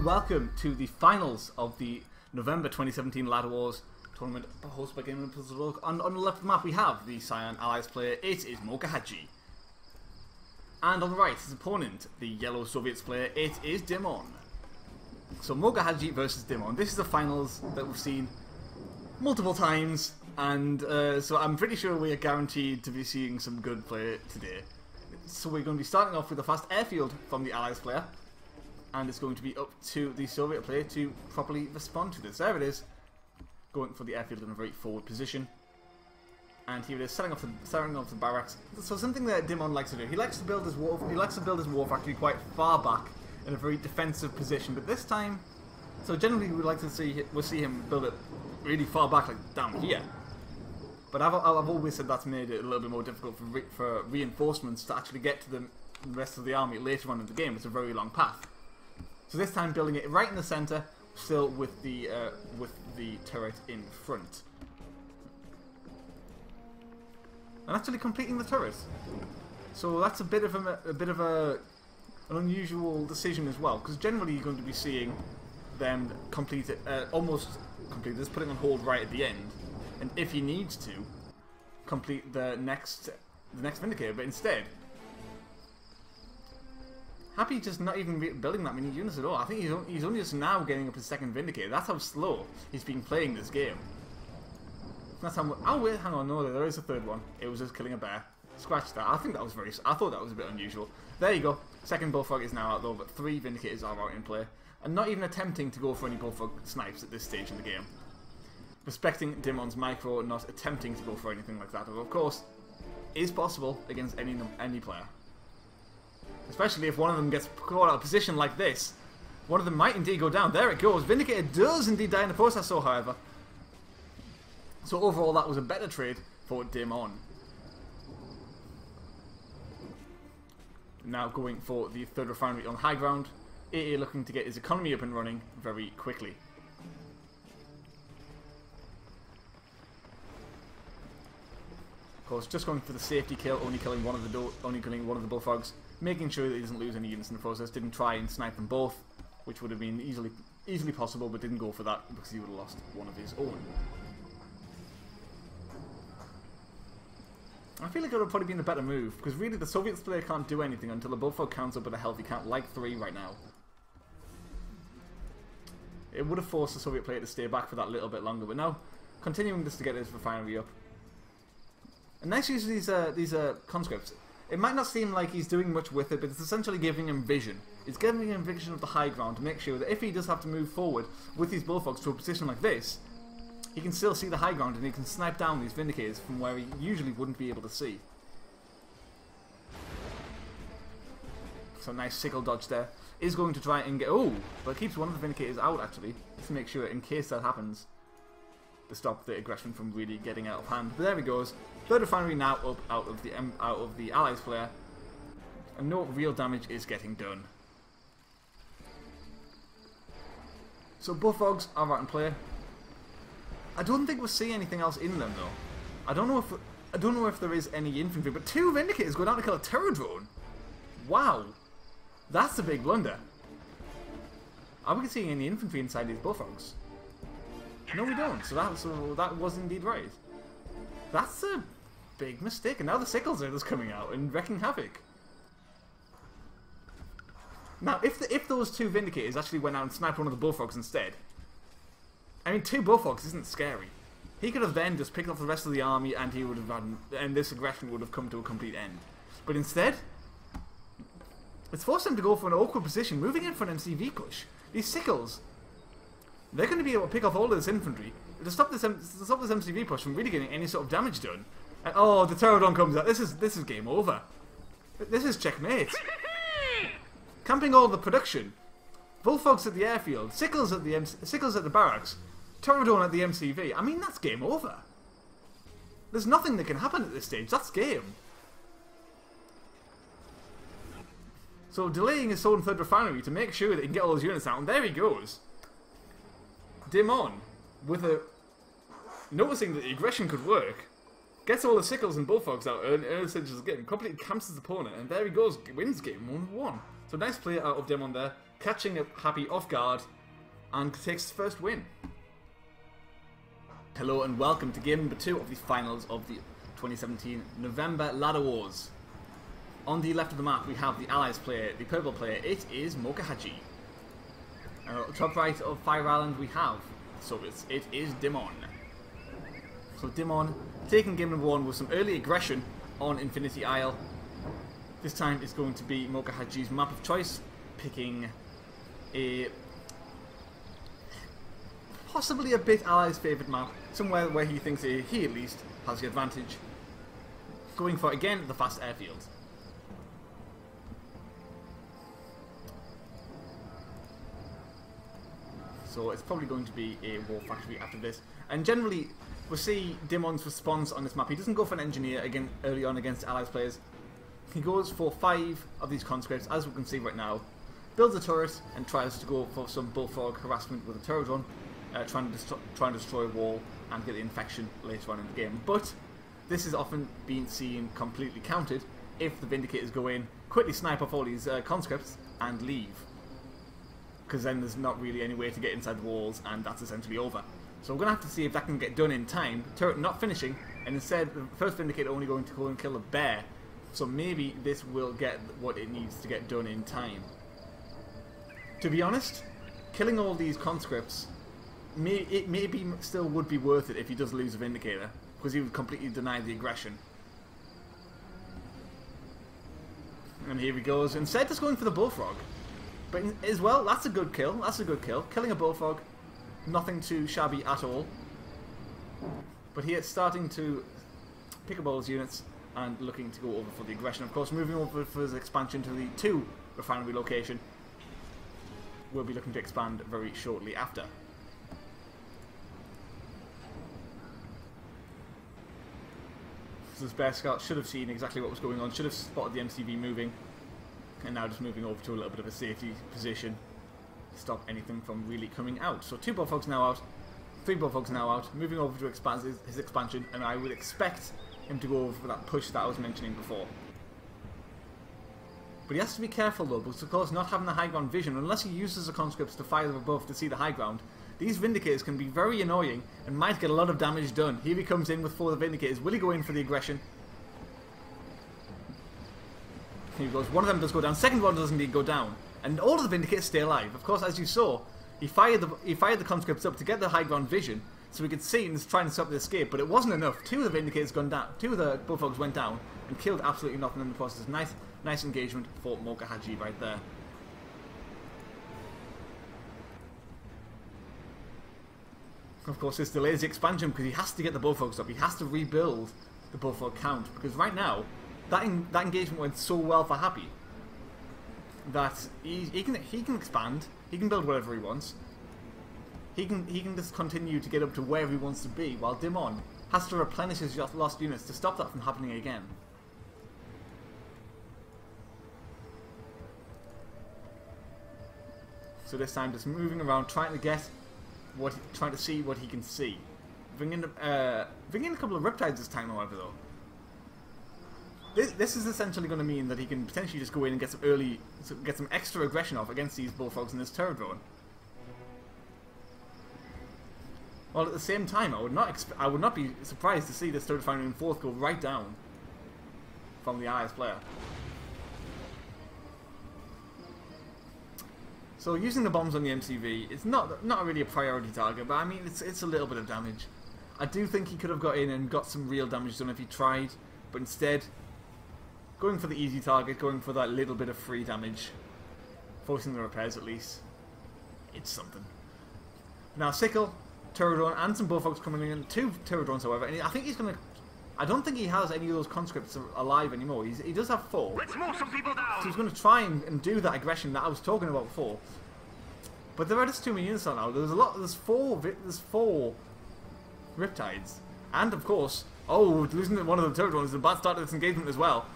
and welcome to the finals of the November 2017 Ladder Wars tournament hosted by Dimon and Moh.Kohaji. On the left of the map we have the Cyan Allies player, it is Moh.Kohaji. And on the right, his opponent, the Yellow Soviets player, it is Dimon. So Moh.Kohaji versus Dimon. This is the finals that we've seen multiple times, and so I'm pretty sure we are guaranteed to be seeing some good play today. So we're going to be starting off with a fast airfield from the Allies player. And it's going to be up to the Soviet player to properly respond to this. There it is, going for the airfield in a very forward position. And here it is, setting off the barracks. So something that Dimon likes to do, he likes to build his war factory quite far back in a very defensive position. But this time, so generally we'll see him build it really far back, like down here. But I've always said that's made it a little bit more difficult for reinforcements to actually get to the rest of the army later on in the game. It's a very long path. So this time building it right in the centre, still with the turret in front, and actually completing the turret. So that's a bit of an unusual decision as well, because generally you're going to be seeing them complete it, almost complete this, putting on hold right at the end, and if he needs to, complete the next Vindicator. But instead, Happy just not even building that many units at all. I think he's only just now getting up his second Vindicator. That's how slow he's been playing this game. That's how. Oh wait, hang on, no, there is a third one. It was just killing a bear. Scratch that. I think that was I thought that was a bit unusual. There you go. Second Bullfrog is now out though, but 3 Vindicators are out in play, and not even attempting to go for any Bullfrog snipes at this stage in the game. Respecting Dimon's micro, not attempting to go for anything like that, of course, is possible against any player. Especially if one of them gets caught out of position like this. One of them might indeed go down. There it goes. Vindicator does indeed die in the process, so however. So overall, that was a better trade for Dimon. Now going for the third refinery on high ground. AA looking to get his economy up and running very quickly. Of course, just going for the safety kill, only killing one of the Bullfrogs. Making sure that he doesn't lose any units in the process. Didn't try and snipe them both, which would have been easily possible, but didn't go for that because he would have lost one of his own. I feel like it would have probably been a better move, because really the Soviets player can't do anything until the Bullfrog counts up with a healthy count like 3 right now. It would have forced the Soviet player to stay back for that little bit longer, but now continuing just to get his refinery up. And nice use of these conscripts. It might not seem like he's doing much with it, but it's essentially giving him vision. It's giving him vision of the high ground to make sure that if he does have to move forward with these Bullfrogs to a position like this, he can still see the high ground and he can snipe down these Vindicators from where he usually wouldn't be able to see. So nice sickle dodge there. Is going to try and get... Oh! But keeps one of the Vindicators out actually, just to make sure in case that happens, to stop the aggression from really getting out of hand. But there he goes. Third refinery now up out of the Allies player, and no real damage is getting done. So Bullfrogs are out in play. I don't think we'll see anything else in them though. I don't know if there is any infantry, but 2 Vindicators go down to kill a terror drone. Wow, that's a big blunder. Are we seeing any infantry inside these Bullfrogs? No, we don't. So that was indeed right. That's a big mistake, and now the sickles are just coming out and wrecking havoc. Now, if those 2 Vindicators actually went out and sniped one of the Bullfrogs instead, I mean, 2 Bullfrogs isn't scary. He could have then just picked off the rest of the army, and he would have and this aggression would have come to a complete end. But instead, it's forced him to go for an awkward position, moving in for an MCV push. These sickles, they're going to be able to pick off all of this infantry to stop this MCV push from really getting any sort of damage done. And oh, the Pterodon comes out. This is game over. This is checkmate. Camping all the production, Bullfrogs at the airfield, sickles at the barracks, Pterodon at the MCV. I mean, that's game over. There's nothing that can happen at this stage. That's game. So delaying his own third refinery to make sure that he can get all those units out, and there he goes. Dimon, with noticing that the aggression could work, gets all the sickles and Bullfrogs out, and essentially just completely camps his opponent, and there he goes, wins game 1-1. So nice play out of Dimon there, catching Happy off guard and takes his first win. Hello and welcome to game number 2 of the finals of the 2017 November Ladder Wars. On the left of the map we have the Allies player, the purple player, it is Moh.Kohaji. And at the top right of Fire Island we have the Soviets, it is Dimon. So Dimon taking game number 1 with some early aggression on Infinity Isle. This time it's going to be Moh.Kohaji's map of choice, picking a possibly a bit Allies' favourite map, somewhere where he thinks he at least has the advantage. Going for, again, the fast airfield. So it's probably going to be a war factory after this. And generally, we'll see Dimon's response on this map. He doesn't go for an engineer again early on against Allies players. He goes for 5 of these conscripts, as we can see right now. Builds a turret and tries to go for some bullfrog harassment with a turret run. Trying to destroy a wall and get the infection later on in the game. But this is often being seen completely countered if the Vindicators go in, quickly snipe off all these conscripts and leave. Because then there's not really any way to get inside the walls and that's essentially over. So we're going to have to see if that can get done in time. Turret not finishing, and instead the first Vindicator only going to go and kill a bear. So maybe this will get what it needs to get done in time. To be honest, killing all these conscripts, it maybe still would be worth it if he does lose a Vindicator, because he would completely deny the aggression. And here he goes, instead just going for the bullfrog. But as well, that's a good kill, Killing a bullfrog, nothing too shabby at all. But here it's starting to pick up all his units and looking to go over for the aggression. Of course, moving over for his expansion to the 2 refinery location. We'll be looking to expand very shortly after. So this bear scout should have seen exactly what was going on, should have spotted the MCV moving, and now just moving over to a little bit of a safety position to stop anything from really coming out. So 2 bullfrogs now out, 3 bullfrogs now out, moving over to expand his expansion, and I would expect him to go over for that push that I was mentioning before. But he has to be careful though, because of course not having the high ground vision, unless he uses the conscripts to fire them above to see the high ground, these Vindicators can be very annoying and might get a lot of damage done. Here he comes in with 4 of the Vindicators. Will he go in for the aggression? Here he goes. One of them does go down. Second one doesn't indeed go down. And all of the Vindicators stay alive. Of course, as you saw, he fired the conscripts up to get the high ground vision, so we could see and trying to stop the escape. But it wasn't enough. 2 of the Vindicators gone down. 2 of the bullfrogs went down and killed absolutely nothing in the process. Nice engagement for Moh.Kohaji right there. Of course, this delays the expansion because he has to get the bullfrogs up. He has to rebuild the bullfrog count, because right now that engagement went so well for Happy that he can expand. He can build whatever he wants. He can just continue to get up to where he wants to be, while Dimon has to replenish his lost units to stop that from happening again. So this time, just moving around, trying to see what he can see. Bring in a couple of Riptides this time, however, though. This is essentially going to mean that he can potentially just go in and get some extra aggression off against these bullfrogs in this turret drone. While at the same time, I would not be surprised to see this third refinery and 4th go right down from the Allies player. So using the bombs on the MCV, it's not really a priority target, but I mean it's a little bit of damage. I do think he could have got in and got some real damage done if he tried, but instead, going for the easy target, going for that little bit of free damage, forcing the repairs at least, it's something. Now Sickle, turret drone, and some bullfrogs coming in, 2 turret drones however, and I think he's gonna. I don't think he has any of those conscripts alive anymore. He does have 4. Let's move some people down. So he's going to try and do that aggression that I was talking about before. But there are just too many units on now. There's 4 Riptides. And of course, losing one of the turret drones is a bad start to this engagement as well.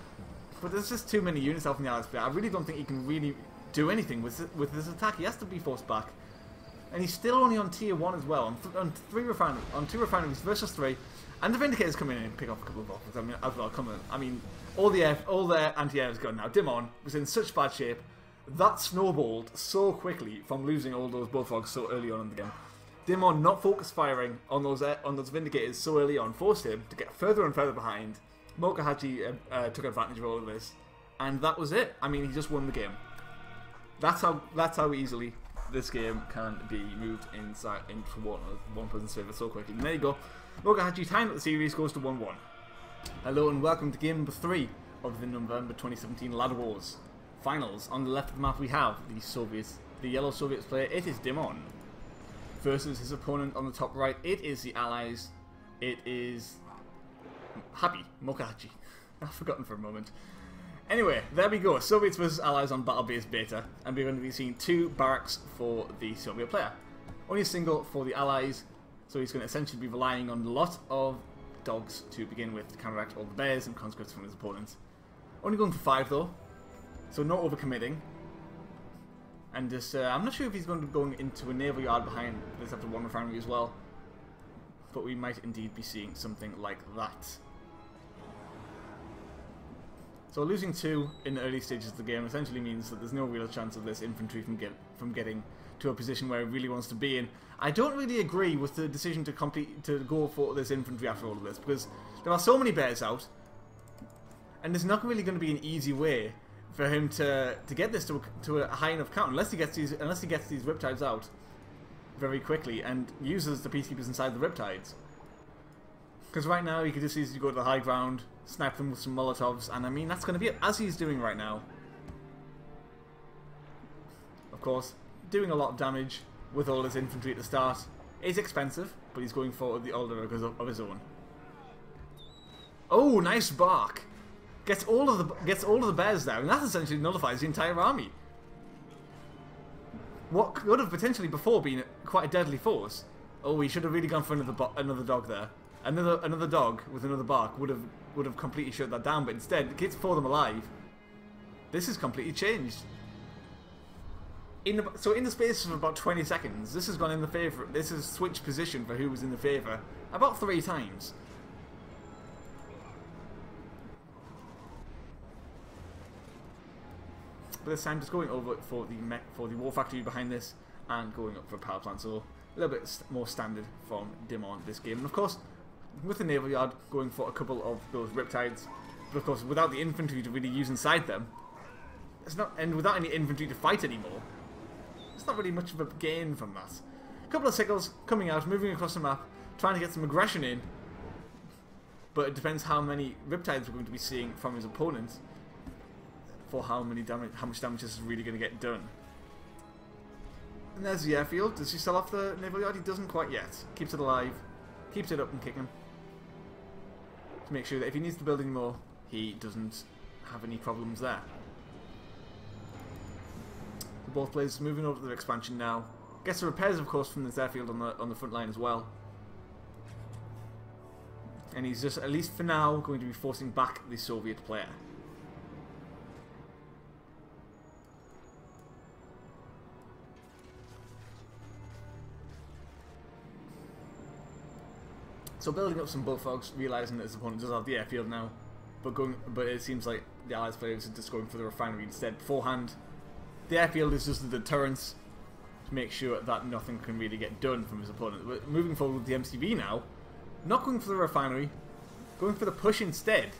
But there's just too many units out from the Allies player. I really don't think he can really do anything with this attack. He has to be forced back. And he's still only on tier 1 as well. On 2 refineries versus 3. And the Vindicators come in and pick off a couple of offers. I mean, all the anti-air is gone now. Dimon was in such bad shape that snowballed so quickly from losing all those bullfrogs so early on in the game. Dimon not focus firing on those Vindicators so early on forced him to get further and further behind. Moh.Kohaji took advantage of all of this, and that was it. I mean, he just won the game. That's how easily this game can be moved inside into one person's favour so quickly. And there you go. Moh.Kohaji tying up the series goes to 1-1. Hello and welcome to game number 3 of the November 2017 Ladder Wars finals. On the left of the map we have the yellow Soviets player. It is Dimon versus his opponent on the top right. It is the Allies. It is Happy Moh.Kohaji. I've forgotten for a moment. Anyway, there we go. Soviets versus Allies on Battle Base Beta, and we're going to be seeing 2 barracks for the Soviet player. Only a single for the Allies, so he's going to essentially be relying on a lot of dogs to begin with to counteract all the bears and conscripts from his opponents. Only going for 5 though, so not overcommitting. And just, I'm not sure if he's going to be going into a naval yard behind this after 1 refinery as well, but we might indeed be seeing something like that. So losing 2 in the early stages of the game essentially means that there's no real chance of this infantry from getting to a position where it really wants to be in. I don't really agree with the decision to go for this infantry after all of this, because there are so many bears out, and there's not really going to be an easy way for him to get this to a high enough count unless he gets these riptides out very quickly and uses the peacekeepers inside the riptides. Because right now he could just easily go to the high ground, snipe them with some Molotovs, and I mean that's going to be it, as he's doing right now. Of course, doing a lot of damage with all his infantry at the start is expensive, but he's going for the older because of his own. Oh, nice bark! Gets all of the bears down, and that essentially nullifies the entire army. What could have potentially before been quite a deadly force. Oh, we should have really gone for another dog there. Another dog with another bark would have completely shut that down, but instead it gets 4 of them alive. This has completely changed. So in the space of about 20 seconds, this has gone in the favour. This has switched position for who was in the favour about 3 times. But this time, just going over for the war factory behind this and going up for a power plant. So a little bit more standard from Dimon this game, and of course, with the naval yard going for a couple of those riptides, but of course without the infantry to really use inside them, and without any infantry to fight anymore, it's not really much of a gain from that. A couple of sickles coming out, moving across the map, trying to get some aggression in, but it depends how many riptides we're going to be seeing from his opponent for how much damage this is really going to get done. And there's the airfield. Does he sell off the naval yard? He doesn't quite yet. Keeps it alive, keeps it up and kicking, to make sure that if he needs to build any more, he doesn't have any problems there. So both players moving over to their expansion now. Gets the repairs, of course, from this airfield on the front line as well. And he's just, at least for now, going to be forcing back the Soviet player. So building up some bullfrogs, realising that his opponent does have the airfield now, but it seems like the Allies players are just going for the refinery instead beforehand. The airfield is just a deterrence to make sure that nothing can really get done from his opponent. We're moving forward with the MCV now, not going for the refinery, going for the push instead,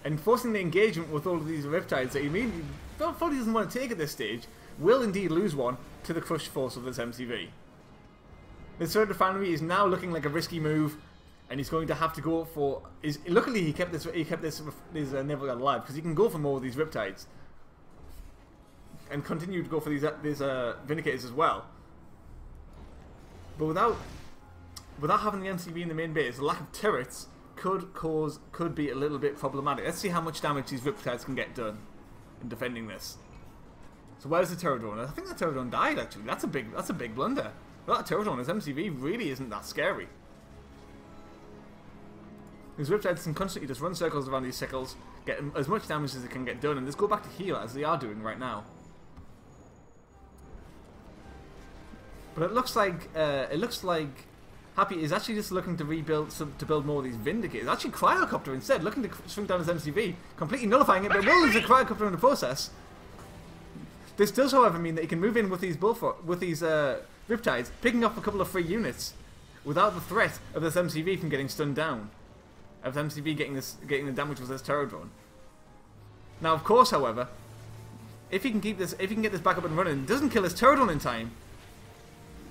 and forcing the engagement with all of these riptides that he immediately probably doesn't want to take at this stage. Will indeed lose one to the crushed force of this MCV. This third refinery is now looking like a risky move, and he's going to have to go for. Luckily, he kept this naval yard alive, because he can go for more of these riptides, and continue to go for these vindicators as well. But without having the MCV in the main base, the lack of turrets could be a little bit problematic. Let's see how much damage these riptides can get done in defending this. So where's the turret drone? I think the turret drone died actually. That's a big blunder. Without a turret drone, his MCV really isn't that scary. His riptides can constantly just run circles around these sickles, get as much damage as they can get done, and just go back to heal as they are doing right now. But it looks like Happy is actually just looking to build more of these Vindicators. Actually, Cryocopter instead, looking to shrink down his MCV, completely nullifying it, but will lose a Cryocopter in the process. This does, however, mean that he can move in with these Riptides, picking up a couple of free units without the threat of this MCV from getting stunned down. Of MCV getting the damage with this Terror Drone. Now, of course, however, if he can get this back up and running, and doesn't kill his Terror Drone in time,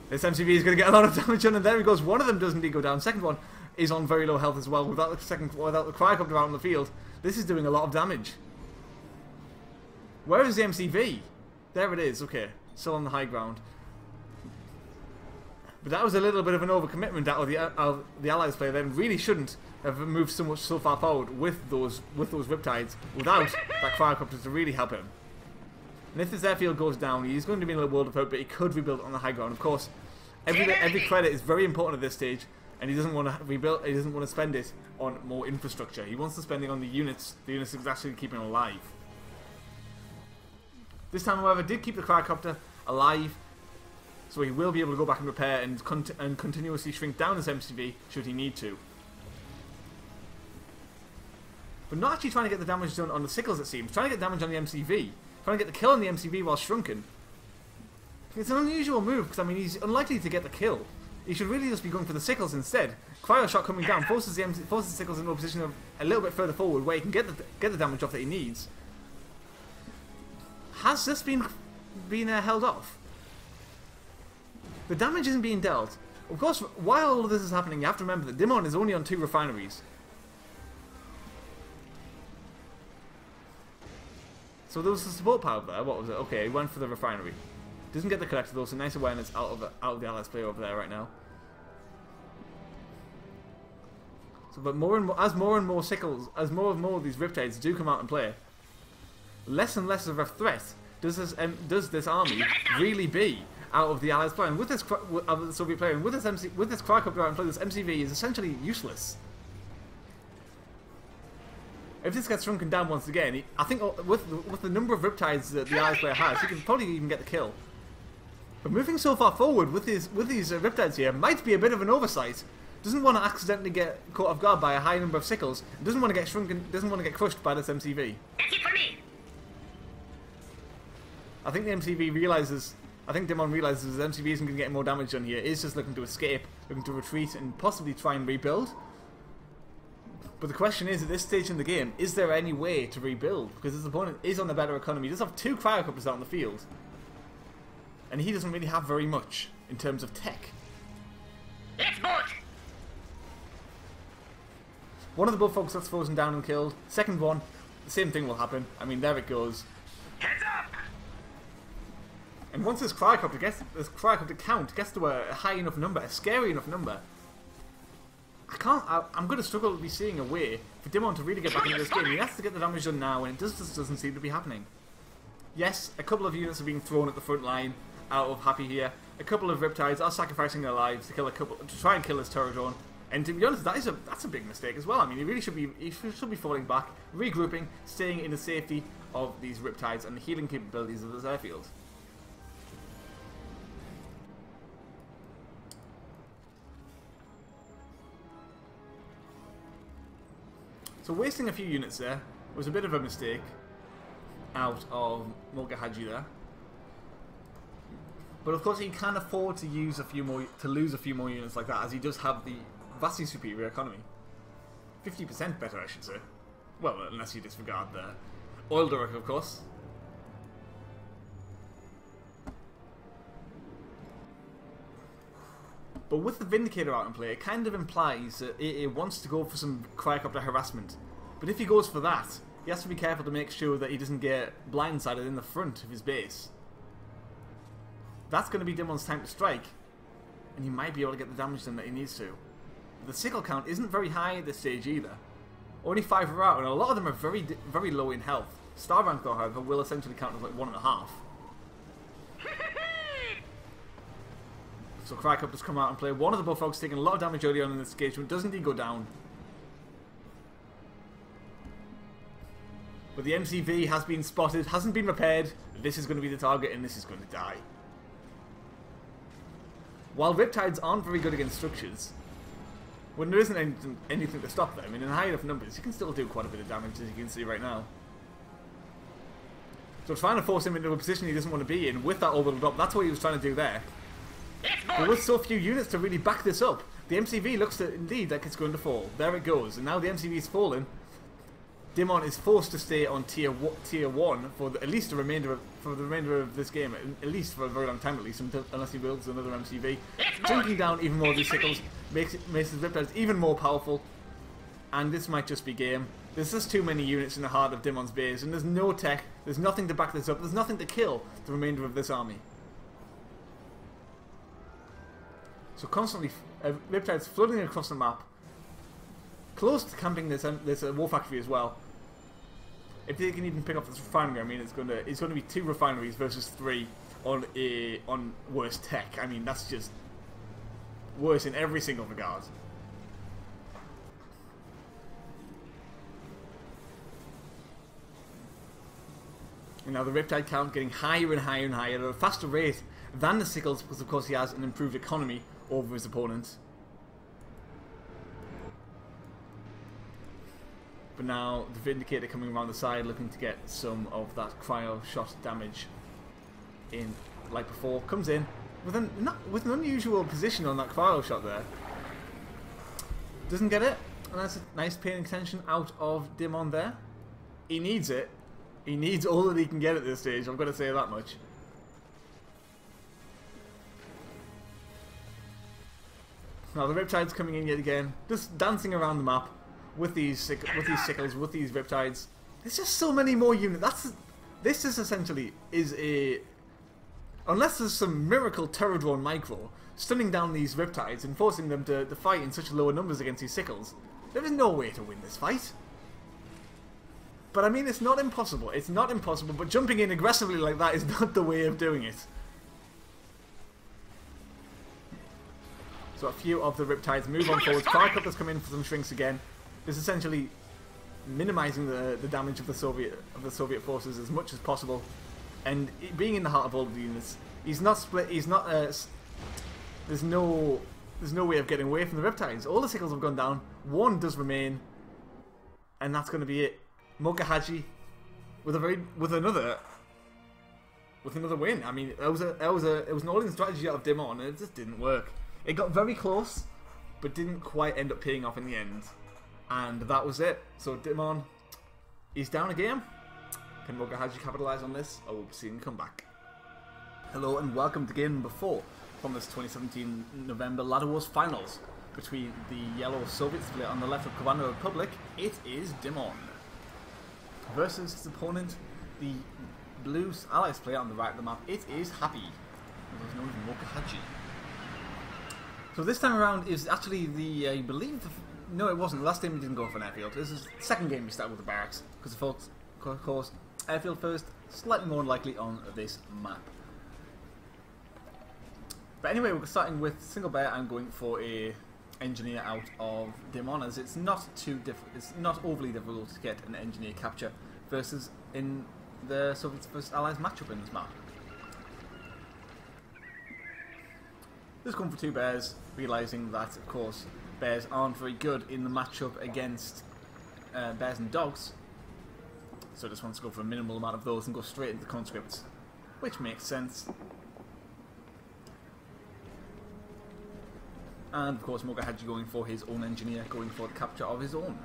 this MCV is going to get a lot of damage on, and there he goes. One of them does indeed go down. Second one is on very low health as well. Without the Cryocopter out on the field, this is doing a lot of damage. Where is the MCV? There it is. Okay, still on the high ground. But that was a little bit of an overcommitment out of the Allies player. Then really shouldn't have moved so far forward with those Riptides without that Cryocopter to really help him. And if this airfield goes down, he's going to be in a world of hurt, but he could rebuild on the high ground. Of course, every credit is very important at this stage, and he doesn't want to rebuild. He doesn't want to spend it on more infrastructure. He wants to spend it on the units that's actually keeping him alive. This time, however, did keep the Cryocopter alive, so he will be able to go back and repair and continuously shrink down his MCV should he need to. But not actually trying to get the damage done on the sickles, it seems. Trying to get damage on the MCV. Trying to get the kill on the MCV while shrunken. It's an unusual move, because I mean, he's unlikely to get the kill. He should really just be going for the sickles instead. Cryo shot coming down forces the sickles into a position of a little bit further forward where he can get the damage off that he needs. Has this been held off? The damage isn't being dealt. Of course, while all of this is happening, you have to remember that Dimon is only on 2 refineries. So there was the support power there. What was it? Okay, he went for the refinery. Doesn't get the collector though, so nice awareness out of the Allies player over there right now. So, but as more and more sickles, as more and more of these Riptides do come out and play, less and less of a threat does this army really be out of the Allies player. And with this the Soviet player, and with this Cryocopter out and play, this MCV is essentially useless. If this gets shrunken down once again, I think with the number of Riptides that the Allies player has, he can probably even get the kill. But moving so far forward with these Riptides here might be a bit of an oversight. Doesn't want to accidentally get caught off guard by a high number of sickles. Doesn't want to get shrunken. Doesn't want to get crushed by this MCV. That's it for me. I think the MCV realizes. I think Dimon realizes the MCV isn't going to get more damage done here. He's just looking to escape, looking to retreat, and possibly try and rebuild. But the question is, at this stage in the game, is there any way to rebuild? Because his opponent is on a better economy. He does have 2 Cryocopters out on the field. And he doesn't really have very much in terms of tech. Let's march. One of the Bullfrogs that's frozen down and killed. Second one, the same thing will happen. I mean, there it goes. Heads up. And once this Cryocopter count gets to a high enough number, a scary enough number, I'm going to struggle to be seeing a way for Dimon to really get back into this game. He has to get the damage done now, and it just doesn't seem to be happening. Yes, a couple of units are being thrown at the front line out of happy here. A couple of Riptides are sacrificing their lives to try and kill this Terror Drone. And to be honest, that's a big mistake as well. I mean, he should be falling back, regrouping, staying in the safety of these Riptides and the healing capabilities of this airfield. So wasting a few units there was a bit of a mistake out of Moh.Kohaji there. But of course he can afford to lose a few more units like that, as he does have the vastly superior economy. 50% better, I should say. Well, unless you disregard the oil direct, of course. But with the Vindicator out in play, it kind of implies that it wants to go for some Cryocopter harassment. But if he goes for that, he has to be careful to make sure that he doesn't get blindsided in the front of his base. That's going to be Dimon's time to strike, and he might be able to get the damage done that he needs to. The sickle count isn't very high at this stage either. Only 5 are out, and a lot of them are very, very low in health. Star rank, though, however, will essentially count as like 1.5. So Cryocopters come out and play. One of the Bullfrogs taking a lot of damage early on in this engagement. Does indeed go down. But the MCV has been spotted, hasn't been repaired. This is going to be the target, and this is going to die. While Riptides aren't very good against structures, when there isn't anything to stop them, in high enough numbers, you can still do quite a bit of damage, as you can see right now. So trying to force him into a position he doesn't want to be in with that orbital drop, that's what he was trying to do there. But with so few units to really back this up, the MCV looks to indeed like it's going to fall. There it goes, and now the MCV is falling. Dimon is forced to stay on tier 1 for at least the remainder of this game, at least for a very long time at least, unless he builds another MCV. Drinking down even more of these sickles makes his Riptides even more powerful, and this might just be game. There's just too many units in the heart of Dimon's base, and there's no tech, there's nothing to back this up, there's nothing to kill the remainder of this army. So constantly, Riptides flooding across the map, close to camping this war factory as well. If they can even pick up this refinery, I mean, it's going to be 2 refineries versus 3 on worse tech. I mean, that's just worse in every single regard. And now the Riptide count getting higher and higher and higher at a faster rate than the Sickles, because of course he has an improved economy over his opponents. But now the Vindicator coming around the side, looking to get some of that cryo shot damage in, like before. Comes in with an unusual position on that cryo shot there. Doesn't get it, and that's a nice pain extension out of Dimon there. He needs it. He needs all that he can get at this stage. I've got to say that much. Now the Riptide's coming in yet again, just dancing around the map with these sickles, with these Riptides. There's just so many more units. This is essentially unless there's some miracle Terror Drone micro stunning down these Riptides and forcing them to fight in such lower numbers against these sickles, there is no way to win this fight. But I mean, it's not impossible. It's not impossible, but jumping in aggressively like that is not the way of doing it. So a few of the Riptides move on forward. Firecrackers come in for some shrinks again. This is essentially minimizing the damage of the Soviet forces as much as possible, and being in the heart of all of the units. He's not split. He's not. There's no way of getting away from the Riptides. All the sickles have gone down. One does remain, and that's going to be it. Moh.Kohaji with another win. I mean, it was an all-in strategy out of Dimon, and it just didn't work. It got very close, but didn't quite end up paying off in the end. And that was it. So Dimon is down a game. Can Moh.Kohaji capitalise on this? I will see him come back. Hello and welcome to game number 4 from this 2017 November Ladder Wars Finals between the yellow Soviet split on the left of Commander Republic. It is Dimon versus his opponent, the blue allies player on the right of the map. It is Happy, otherwise known as Moh.Kohaji. So this time around is actually the, I believe, no it wasn't, last game we didn't go for an airfield. This is the second game we started with the barracks, because of course, airfield first, slightly more likely on this map. But anyway, we're starting with single bear. I'm going for a engineer out of Dimon, as it's not overly difficult to get an engineer capture versus in the Soviets versus Allies matchup in this map. Just going for 2 bears, realising that of course bears aren't very good in the matchup against bears and dogs, so just wants to go for a minimal amount of those and go straight into the conscripts, which makes sense. And of course Moh.Kohaji going for his own engineer, going for the capture of his own.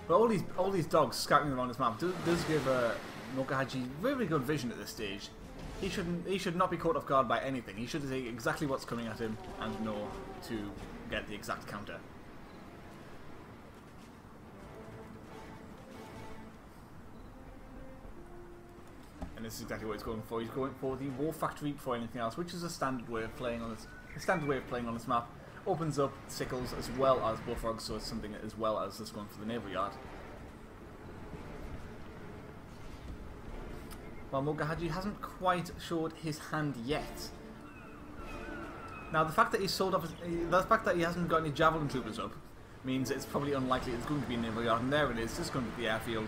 But all these dogs scattering around this map does give Moh.Kohaji very good vision at this stage. He should not be caught off guard by anything. He should see exactly what's coming at him and know to get the exact counter. And this is exactly what he's going for. He's going for the war factory before anything else, which is a standard way of playing on this. A standard way of playing on this map. Opens up sickles as well as bullfrogs, so it's something as well as just going for the naval yard. While Moh.Kohaji hasn't quite showed his hand yet. Now the fact that he hasn't got any javelin troopers up means it's probably unlikely it's going to be a naval yard, and there it is, just going to be the airfield.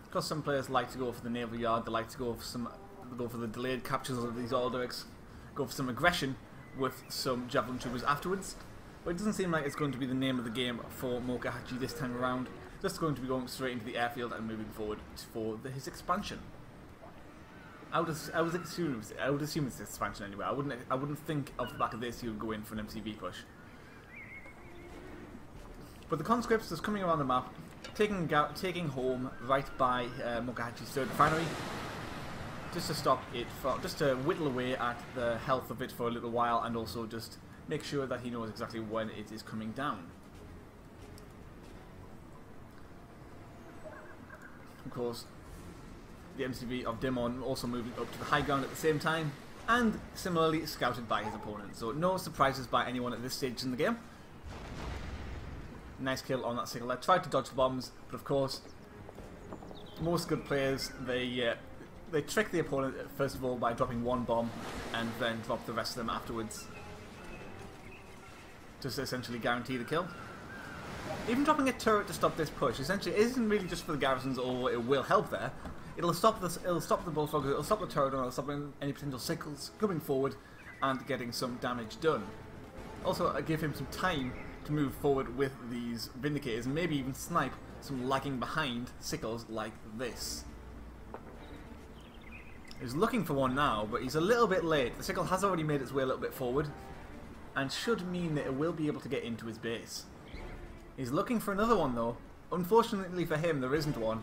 Because some players like to go for the naval yard, they like to go for the delayed captures of these Alderics, go for some aggression with some javelin troopers afterwards. But it doesn't seem like it's going to be the name of the game for Moh.Kohaji this time around. this is going to be going straight into the airfield and moving forward for his expansion. I would assume it's expansion anyway. I wouldn't think off the back of this he would go in for an MCV push. But the conscripts is coming around the map, taking home right by Moh.Kohaji's third refinery, just to stop it, just to whittle away at the health of it for a little while, and also just make sure that he knows exactly when it is coming down. Of course, the MCV of Dimon also moving up to the high ground at the same time, and similarly scouted by his opponent. So no surprises by anyone at this stage in the game. Nice kill on that sickle there. Tried to dodge the bombs, but of course, most good players, they trick the opponent first of all by dropping one bomb, and then drop the rest of them afterwards, just to essentially guarantee the kill. Even dropping a turret to stop this push essentially isn't really just for the garrisons, or it will help there. It'll stop the bullfrogs, it'll stop the turret, and it'll stop any potential sickles coming forward and getting some damage done. Also, give him some time to move forward with these vindicators and maybe even snipe some lagging behind sickles like this. He's looking for one now, but he's a little bit late. The sickle has already made its way a little bit forward, and should mean that it will be able to get into his base. He's looking for another one though. Unfortunately for him, there isn't one.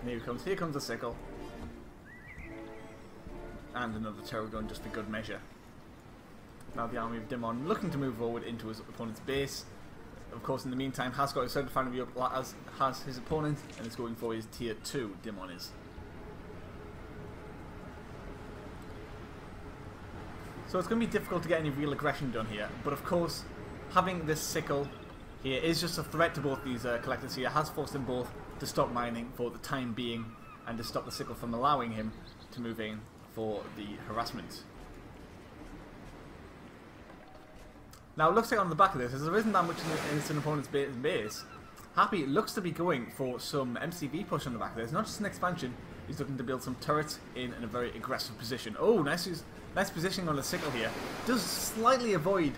And here comes the sickle. And another turret gun just for good measure. Now the army of Dimon looking to move forward into his opponent's base. Of course, in the meantime, has got his third refinery up as has his opponent, and is going for his tier 2, Dimon is. So it's going to be difficult to get any real aggression done here, but of course, having this sickle here is just a threat to both these collectors here. It has forced them both to stop mining for the time being, and to stop the sickle from allowing him to move in for the harassment. Now it looks like on the back of this, as there isn't that much in his opponent's base, Happy looks to be going for some MCV push on the back of this. Not just an expansion, he's looking to build some turrets in a very aggressive position. Oh, nice positioning on the sickle here. Does slightly avoid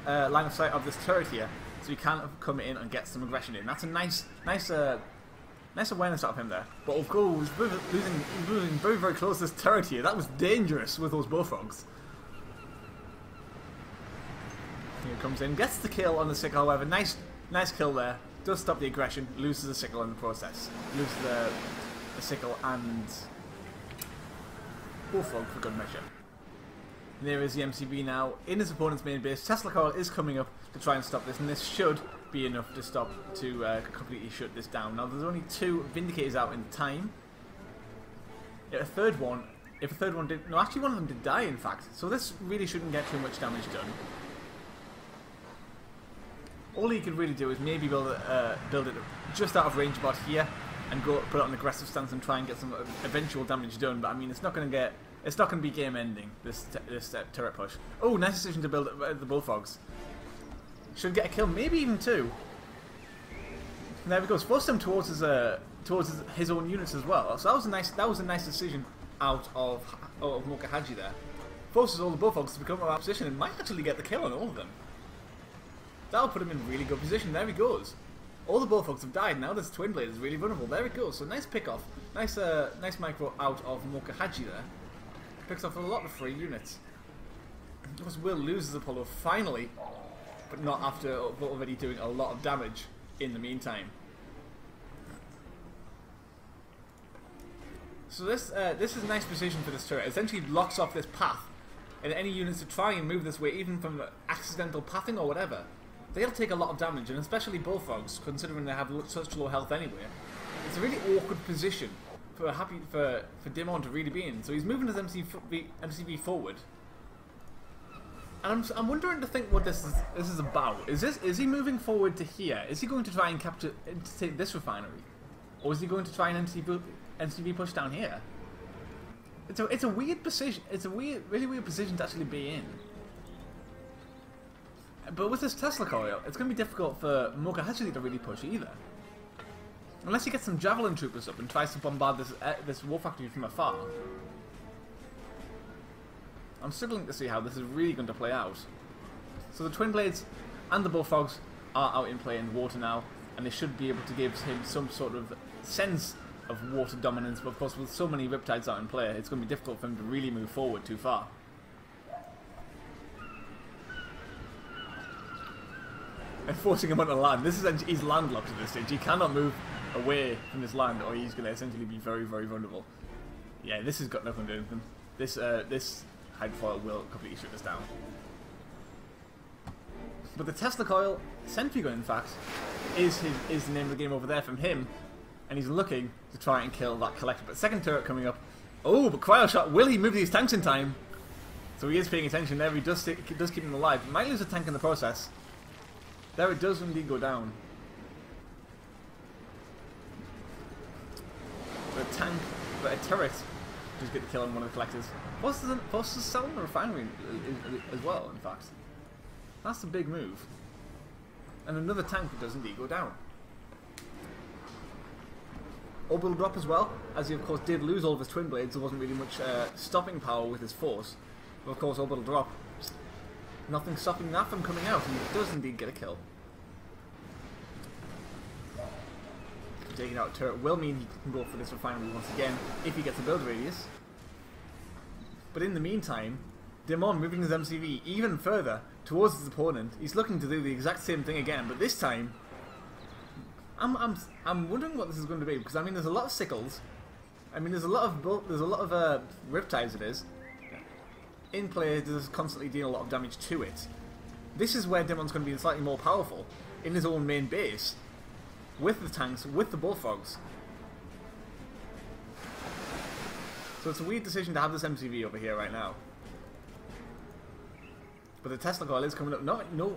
line of sight of this turret here, so he can come in and get some aggression in. That's a nice awareness out of him there. But of course, he's losing very, very close to this turret here. That was dangerous with those bullfrogs. Here comes in, gets the kill on the sickle, however. Nice kill there. Does stop the aggression, loses the sickle in the process. Loses the sickle and bullfrog for good measure. And there is the MCV now in his opponent's main base. Tesla coil is coming up to try and stop this, and this should be enough to completely shut this down. Now there's only 2 Vindicators out in time. If a third one did, no, actually one of them did die in fact. So this really shouldn't get too much damage done. All he could really do is maybe build it just out of range about here, and go put it on an aggressive stance and try and get some eventual damage done. But I mean, it's not going to be game ending, this turret push. Oh, nice decision to build the bullfrogs. Should get a kill, maybe even 2. And there he goes, forced him towards his own units as well. So that was a nice decision out of Moh.Kohaji there. Forces all the bullfrogs to become out of position and might actually get the kill on all of them. That'll put him in a really good position. There he goes. All the bullfrogs have died. Now this twin blade is really vulnerable. There it goes. So nice pick off. Nice micro out of Moh.Kohaji there. Picks off a lot of free units. Of course, Will loses Apollo finally, but not after already doing a lot of damage in the meantime. So this is a nice position for this turret. It essentially blocks off this path, and any units that try and move this way, even from accidental pathing or whatever, they'll take a lot of damage, and especially bullfrogs, considering they have such low health anyway. It's a really awkward position for Dimon to really be in. So he's moving his MCV forward, and I'm wondering to think what this is about. Is he moving forward to here? Is he going to try and take this refinery, or is he going to try and MCV push down here? It's a weird position. It's a really weird position to actually be in. But with this Tesla coil, it's going to be difficult for Moh.Kohaji to really push either. Unless he gets some javelin troopers up and tries to bombard this war factory from afar. I'm struggling to see how this is really going to play out. So the twin blades and the bullfrogs are out in play in the water now, and they should be able to give him some sort of sense of water dominance. But of course, with so many Riptides out in play, it's going to be difficult for him to really move forward too far. And forcing him onto land. He's landlocked at this stage. He cannot move away from this land, or he's going to essentially be very, very vulnerable. Yeah, this has got nothing to do with him. This hydrofoil will completely shoot us down. But the Tesla Coil Sentry Gun, in fact, is the name of the game over there from him, and he's looking to try and kill that collector. But second turret coming up. Oh, but Cryo Shot, will he move these tanks in time? So he is paying attention there. He does keep him alive. Might lose a tank in the process. There it does indeed go down. But a turret does get the kill on one of the collectors. Plus selling the refinery as well, in fact. That's the big move. And another tank does indeed go down. Orbital drop as well, as he of course did lose all of his twin blades. There wasn't really much stopping power with his force. But of course, orbital drop, nothing stopping that from coming out, and he does indeed get a kill. Taking out a turret will mean he can go for this refinery once again if he gets a build radius. But in the meantime, Dimon moving his MCV even further towards his opponent. He's looking to do the exact same thing again, but this time, I'm wondering what this is going to be, because I mean there's a lot of sickles. I mean there's a lot of Riptides. It is in play. There's constantly dealing a lot of damage to it. This is where Dimon's going to be slightly more powerful in his own main base, with the tanks, with the bullfrogs. So it's a weird decision to have this MCV over here right now. But the Tesla Coil is coming up.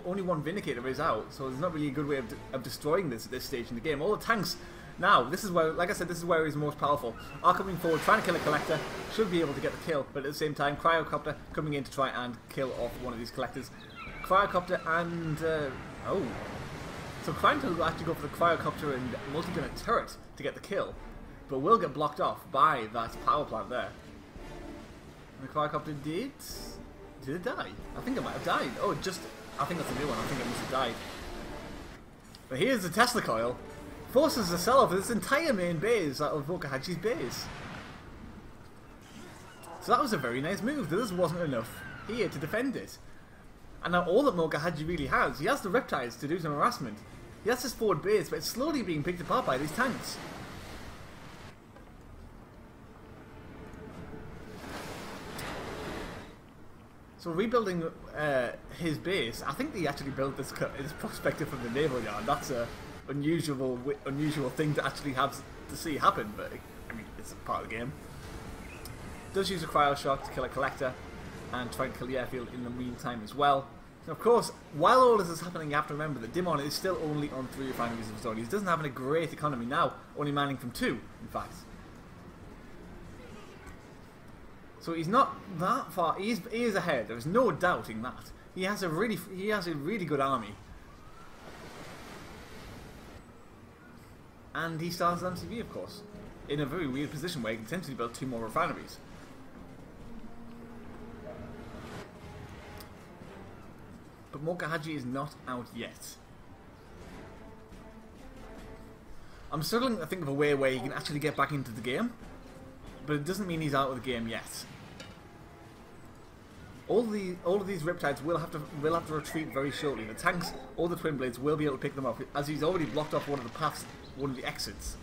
Only one Vindicator is out, so there's not really a good way of destroying this at this stage in the game. All the tanks now, this is where, like I said, this is where he's most powerful, are coming forward, trying to kill a collector. Should be able to get the kill, but at the same time, Cryocopter coming in to try and kill off one of these collectors. Cryocopter and oh. So trying to actually go for the Cryocopter and multi-gunner turret to get the kill, but will get blocked off by that power plant there. And the Cryocopter did it die? I think it might have died. Oh, I think that's a new one. I think it must have died. But here's the Tesla Coil. Forces the sell off this entire main base out of Moh.Kohaji's base. So that was a very nice move. There just wasn't enough here to defend it. And now all that Moh.Kohaji really has, he has the Riptides to do some harassment. He has his forward base, but it's slowly being picked apart by these tanks. So rebuilding his base, I think they actually built this prospector from the naval yard. That's a unusual thing to actually have to see happen, but I mean it's a part of the game. Does use a cryo shot to kill a collector and try and kill the airfield in the meantime as well. And of course, while all this is happening, you have to remember that Dimon is still only on 3 refineries of his own. He doesn't have a great economy now, only mining from 2, in fact. So he's not that far. He is ahead. There is no doubting that. He has a really good army, and he starts MCV, of course, in a very weird position where he can potentially build 2 more refineries. But Moh.Kohaji is not out yet. I'm struggling to think of a way where he can actually get back into the game, but it doesn't mean he's out of the game yet. All of these Riptides will have to retreat very shortly. The tanks, all the twin blades, will be able to pick them up, as he's already blocked off one of the paths, one of the exits.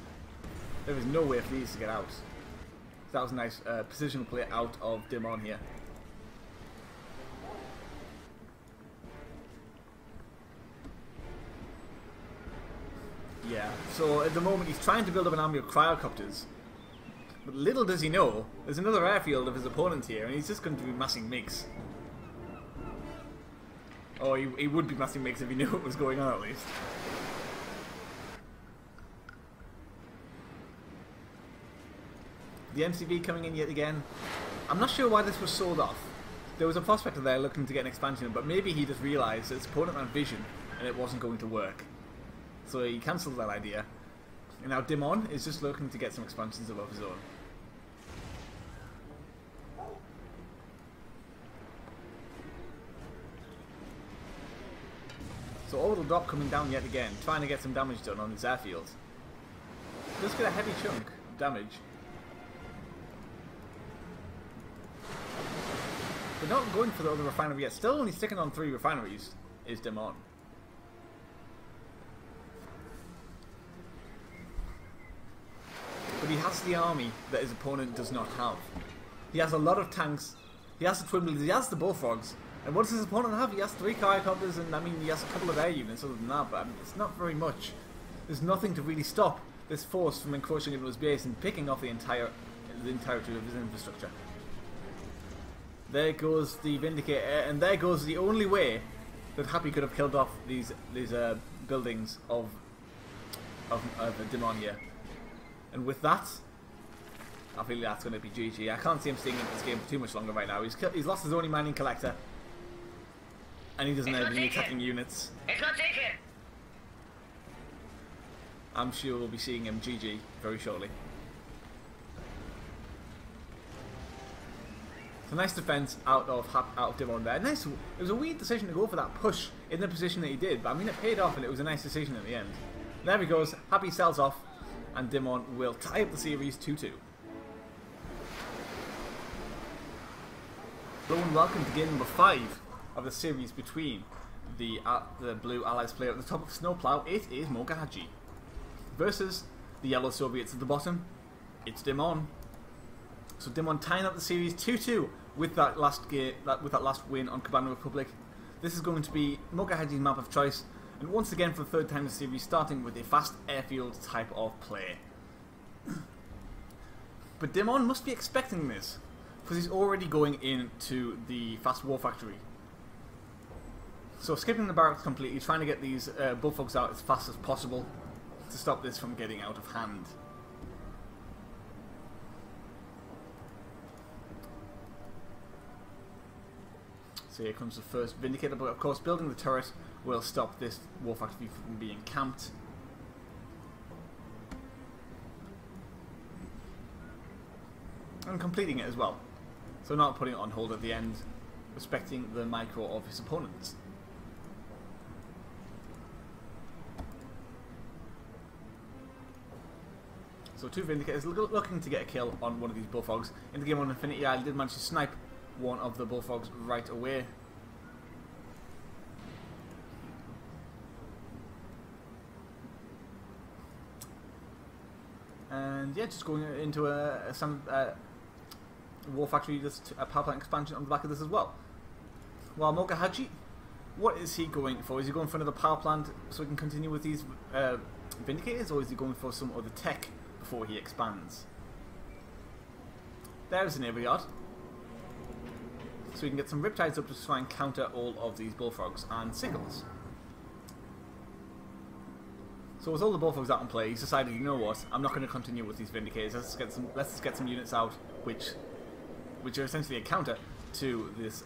There is no way for these to get out. So that was a nice positional play out of Dimon here. Yeah. So at the moment he's trying to build up an army of cryocopters. But little does he know, there's another airfield of his opponent here, and he's just going to be massing MiGs. Oh, he would be massing MiGs if he knew what was going on, at least. The MCV coming in yet again. I'm not sure why this was sold off. There was a prospector there looking to get an expansion, but maybe he just realised that his opponent had vision, and it wasn't going to work. So he cancelled that idea. And now Dimon is just looking to get some expansions above his own. So orbital drop coming down yet again, trying to get some damage done on this airfield. Let's get a heavy chunk of damage. They're not going for the other refinery yet. Still only sticking on 3 refineries is Dimon. But he has the army that his opponent does not have. He has a lot of tanks. He has the twin wheels. He has the bullfrogs. And what does his opponent have? He has 3 quadcopters, and I mean he has a couple of air units other than that, but I mean, it's not very much. There's nothing to really stop this force from encroaching into his base and picking off the entirety of his infrastructure. There goes the Vindicator, and there goes the only way that Happy could have killed off these buildings of Dimon here. And with that, I feel that's going to be GG. I can't see him staying in this game for too much longer right now. He's lost his only mining collector, and he doesn't have any attacking units. It's not taken. I'm sure we'll be seeing him GG very shortly. It's a nice defense out of Dimon there. Nice. It was a weird decision to go for that push in the position that he did, but I mean it paid off, and it was a nice decision at the end. There he goes. Happy sells off, and Dimon will tie up the series 2-2. Hello and welcome to game number 5 of the series between the blue allies player at the top of the snowplow. It is Moh.Kohaji versus the yellow Soviets at the bottom. It's Dimon. So Dimon tying up the series 2-2 with that last win on Cabana Republic. This is going to be Moh.Kohaji's map of choice, and once again for the 3rd time in the series, starting with a fast airfield type of play. But Dimon must be expecting this, because he's already going into the fast war factory. So skipping the barracks completely, trying to get these bullfrogs out as fast as possible to stop this from getting out of hand. So here comes the first Vindicator, but of course building the turret will stop this war factory from being camped. And completing it as well. So not putting it on hold at the end, respecting the micro of his opponents. So 2 Vindicators looking to get a kill on one of these bullfrogs. In the game on Infinity, I did manage to snipe one of the bullfrogs right away. And yeah, just going into some war factory, just a power plant expansion on the back of this as well. While Moh.Kohaji, what is he going for? Is he going for another power plant so he can continue with these Vindicators, or is he going for some other tech before he expands? There's an naval yard. So we can get some Riptides up to try and counter all of these bullfrogs and Sickles. So with all the bullfrogs out in play, he's decided, you know what, I'm not going to continue with these Vindicators. Let's just get some units out, which are essentially a counter to this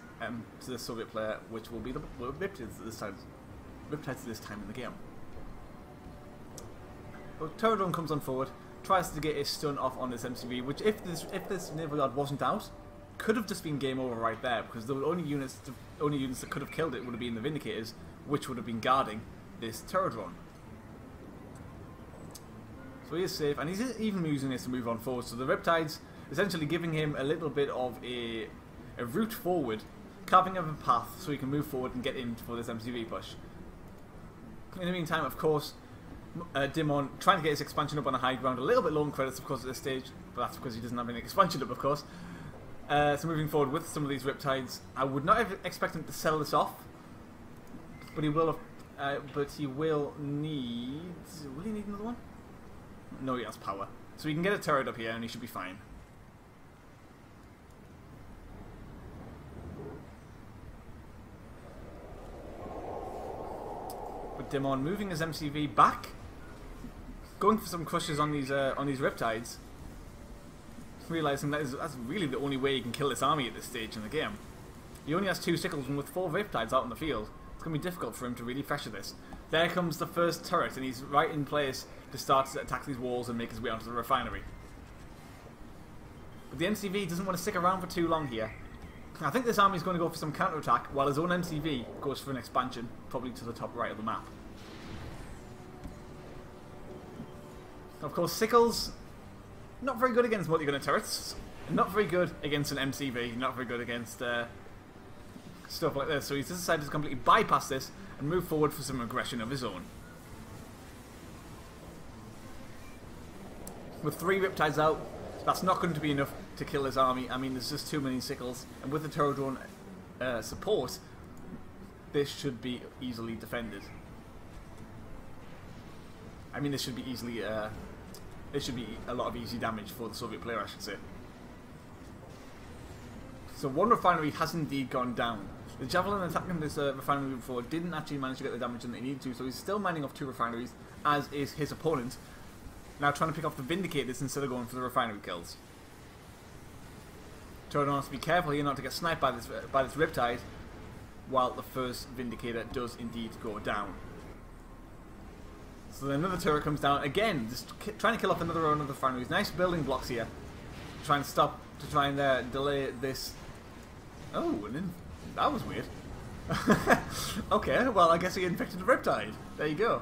Soviet player, which will be the Riptides this time in the game. But Turret comes on forward, tries to get a stun off on this MCV, which if this naval yard wasn't out, could have just been game over right there, because the only units that could have killed it would have been the Vindicators, which would have been guarding this turret run. So he is safe, and he's even using this to move on forward. So the Riptides essentially giving him a little bit of a route forward, carving up a path so he can move forward and get in for this MCV push. In the meantime, of course, Dimon trying to get his expansion up on a high ground, a little bit low in credits, of course, at this stage, but that's because he doesn't have any expansion up, of course. So moving forward with some of these Riptides, I would not have expected him to sell this off, but he will have. But he will need. Will he need another one? No, he has power, so he can get a turret up here, and he should be fine. But Dimon moving his MCV back, going for some crushes on these Riptides. Realising that's really the only way you can kill this army at this stage in the game. He only has 2 Sickles, and with 4 Riptides out in the field, it's going to be difficult for him to really pressure this. There comes the first turret, and he's right in place to start to attack these walls and make his way onto the refinery. But the MCV doesn't want to stick around for too long here, I think this army is going to go for some counter-attack, while his own MCV goes for an expansion, probably to the top right of the map. Of course, Sickles, not very good against multi-gunner turrets, not very good against an MCV, not very good against stuff like this, so he's decided to completely bypass this and move forward for some aggression of his own. With 3 Riptides out, that's not going to be enough to kill his army. I mean, there's just too many Sickles, and with the turret drone support, this should be easily defended. I mean, this should be easily, this should be a lot of easy damage for the Soviet player, I should say. So one refinery has indeed gone down. The Javelin attacking this refinery before didn't actually manage to get the damage that they needed to, so he's still mining off 2 refineries, as is his opponent. Now trying to pick off the Vindicators instead of going for the refinery kills. Turret has to be careful here not to get sniped by this Riptide, while the first Vindicator does indeed go down. So then another turret comes down again, just trying to kill off another one of the refineries. Nice building blocks here, trying to stop, to try and delay this. Oh, and then that was weird. Okay, well I guess he infected a Riptide. There you go.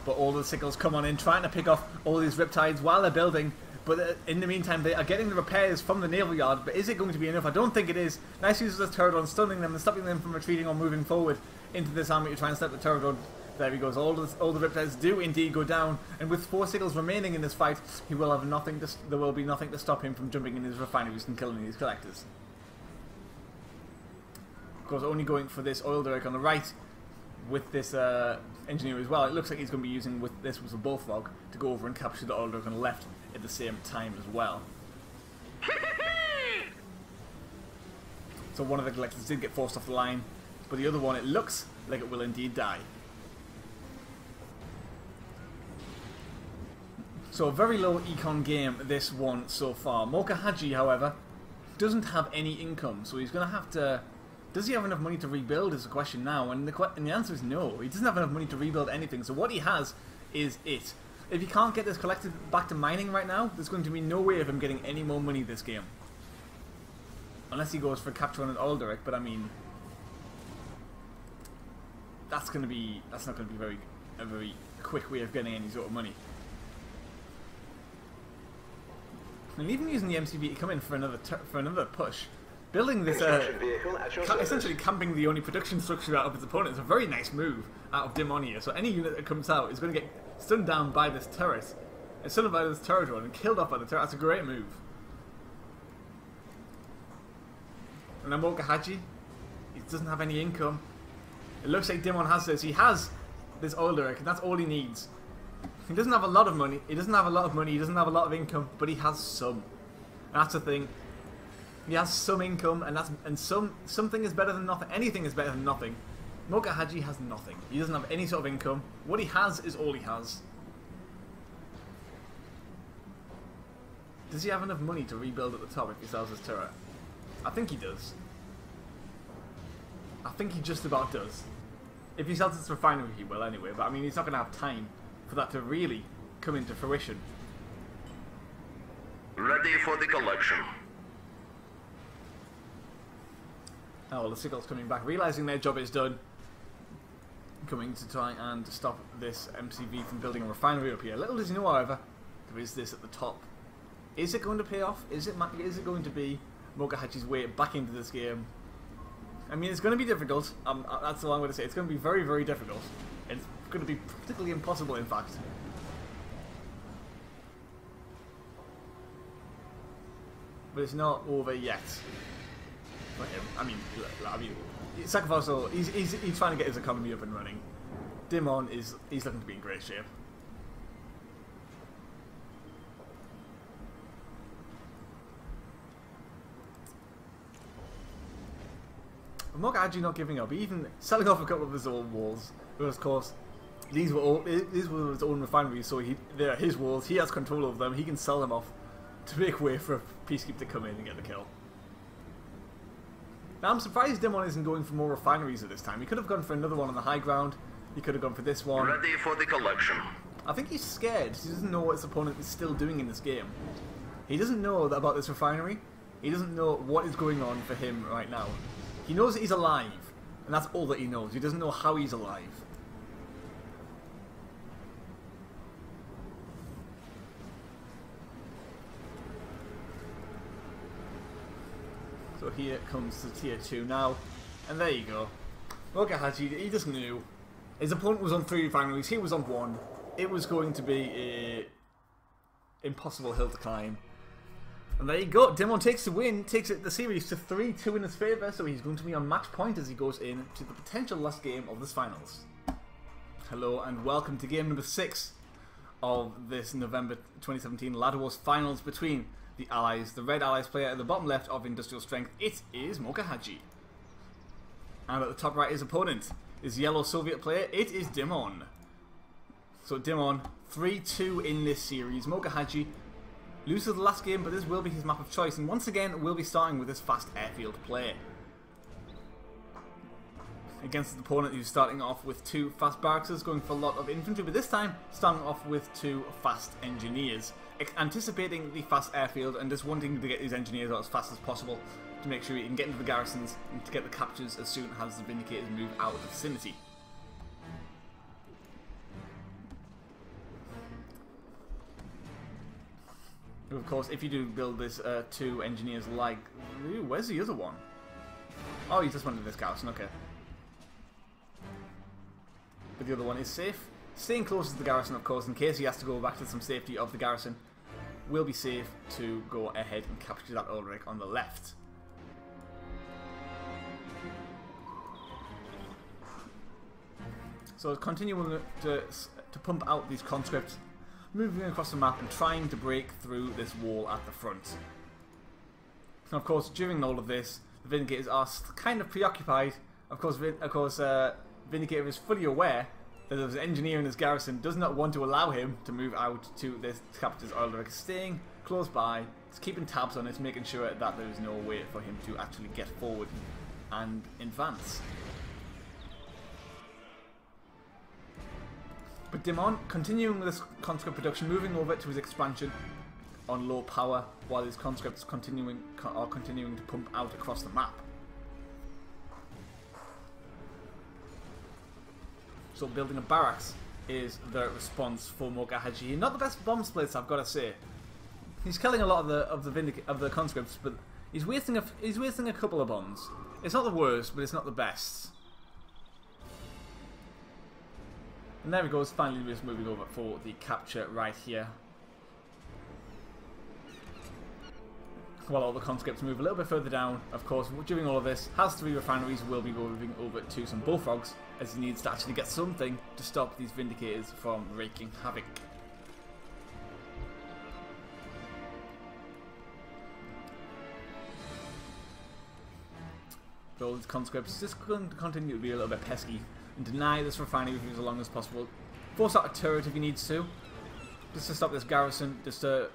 But all the Sickles come on in, trying to pick off all these Riptides while they're building. But in the meantime, they are getting the repairs from the naval yard. But is it going to be enough? I don't think it is. Nice use of the turret on stunning them and stopping them from retreating or moving forward into this army to try and stop the turret on. There he goes. All the Riptides do indeed go down. And with 4 Sickles remaining in this fight, he will have nothing. There will be nothing to stop him from jumping in his refineries and killing these collectors. Of course, only going for this oil derrick on the right with this engineer as well. It looks like he's going to be using with this with a bullfrog to go over and capture the oil derrick on the left at the same time as well. So one of the collectors did get forced off the line, but the other one, it looks like it will indeed die. So a very low econ game, this one so far. Moh.Kohaji, however, doesn't have any income, so he's going to have to... Does he have enough money to rebuild is the question now, and the answer is no. He doesn't have enough money to rebuild anything, so what he has is it. If he can't get this collected back to mining right now, there's going to be no way of him getting any more money this game. Unless he goes for capture on an oil derrick, but I mean... That's not going to be a very quick way of getting any sort of money. And even using the MCV to come in for another push, building this, essentially camping the only production structure out of his opponent is a very nice move out of Dimon here. So any unit that comes out is going to get stunned down by this turret, and stunned by this turret drone and killed off by the turret. That's a great move. And then Moh.Kohaji, he doesn't have any income. It looks like Dimon has this. He has this oil derrick, and that's all he needs. He doesn't have a lot of money. He doesn't have a lot of money. He doesn't have a lot of income, but he has some. And that's the thing. He has some income, and something is better than nothing. Anything is better than nothing. Moh.Kohaji has nothing. He doesn't have any sort of income. What he has is all he has. Does he have enough money to rebuild at the top if he sells his turret? I think he does. I think he just about does. If he sells his refinery, he will anyway. But I mean, he's not going to have time for that to really come into fruition. Ready for the collection. Oh, well, the Sickles coming back, realising their job is done. Coming to try and stop this MCV from building a refinery up here. Little does he know, however, there is this at the top. Is it going to pay off? Is it going to be Moh.Kohaji's way back into this game? I mean, it's going to be difficult. That's all I'm going to say. It's going to be very, very difficult. It's going to be practically impossible, in fact. But it's not over yet. For him. I mean, Sacrifice, he's trying to get his economy up and running. Dimon he's looking to be in great shape. Moh.Kohaji not giving up, even selling off a couple of his old walls. But of course, these were his own refineries, so they're his walls. He has control over them. He can sell them off to make way for a peacekeeper to come in and get the kill. Now I'm surprised Dimon isn't going for more refineries at this time. He could have gone for another one on the high ground. He could have gone for this one. Ready for the collection. I think he's scared. He doesn't know what his opponent is still doing in this game. He doesn't know about this refinery. He doesn't know what is going on for him right now. He knows that he's alive, and that's all that he knows. He doesn't know how he's alive. So here comes the tier 2 now, and there you go. Moh.Kohaji, he just knew. His opponent was on 3 refineries, he was on 1. It was going to be a impossible hill to climb. And there you go, Dimon takes the win, takes the series to 3-2 in his favour, so he's going to be on match point as he goes in to the potential last game of this finals. Hello and welcome to game number 6 of this November 2017 Ladder Wars finals between the Allies, the red Allies player at the bottom left of Industrial Strength. It is Moh.Kohaji. And at the top right, his opponent is yellow Soviet player. It is Dimon. So Dimon, 3-2 in this series. Moh.Kohaji loses the last game, but this will be his map of choice. And once again, we'll be starting with this fast airfield play. Against an opponent who's starting off with 2 fast barracks, going for a lot of infantry, but this time starting off with 2 fast engineers. Anticipating the fast airfield and just wanting to get these engineers out as fast as possible to make sure he can get into the garrisons and to get the captures as soon as the Vindicators move out of the vicinity. Of course, if you do build this 2 engineers like... Ooh, where's the other one? Oh, he just went to this garrison, okay. But the other one is safe. Staying close to the garrison, of course, in case he has to go back to some safety of the garrison, will be safe to go ahead and capture that Ulrich on the left. So continuing to pump out these conscripts, moving across the map and trying to break through this wall at the front. And of course, during all of this, the Vindicators are kind of preoccupied. Of course, Vindicator is fully aware that there's an engineer in his garrison, does not want to allow him to move out to this capture's Ulrich, staying close by, keeping tabs on it, making sure that there is no way for him to actually get forward and advance. But Dimon, continuing with this conscript production, moving over to his expansion on low power, while his conscripts are continuing to pump out across the map. So building a barracks is the response for Moh.Kohaji. Not the best bomb splits, I've got to say. He's killing a lot of the conscripts, but he's wasting a couple of bombs. It's not the worst, but it's not the best. And there he goes, finally just moving over for the capture right here. While all the conscripts move a little bit further down, of course, during all of this, has 3 refineries, will be moving over to some bullfrogs, as he needs to actually get something to stop these Vindicators from wreaking havoc. So all these conscripts just going to continue to be a little bit pesky and deny this refinery for as long as possible. Force out a turret if he needs to, just to stop this garrison, just to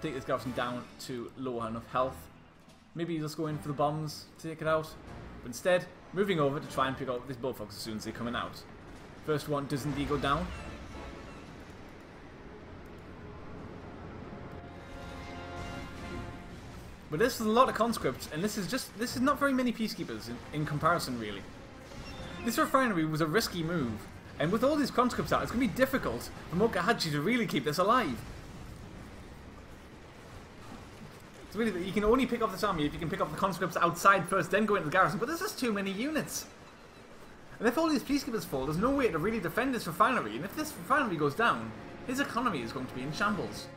take this garrison down to low enough health. Maybe just go in for the bombs to take it out. But instead, moving over to try and pick up these bullfrogs as soon as they're coming out. First one does indeed go down. But this is a lot of conscripts, and this is not very many peacekeepers in comparison, really. This refinery was a risky move, and with all these conscripts out, it's going to be difficult for Moh.Kohaji to really keep this alive. It's really, you can only pick off this army if you can pick off the conscripts outside first, then go into the garrison, but there's just too many units. And if all these peacekeepers fall, there's no way to really defend this refinery, and if this refinery goes down, his economy is going to be in shambles.